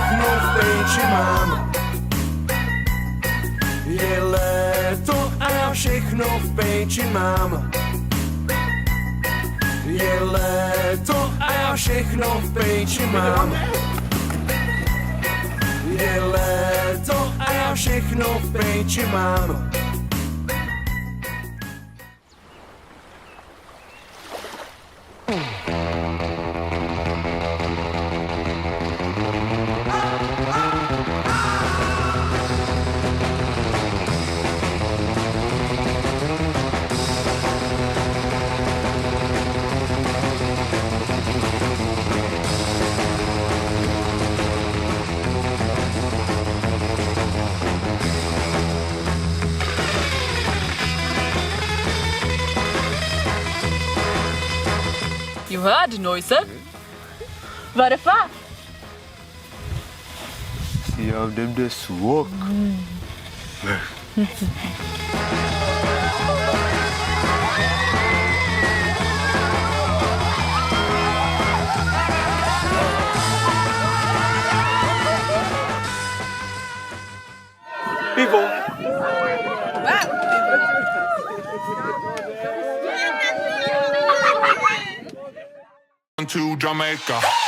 všechno v péči mám. Je léto a já všechno v péči mám. Je léto a já všechno v péči mám. Je léto a já všechno v péči mám. You heard the noise? Vad är det för? See how them just walk. Pivo. To Jamaica.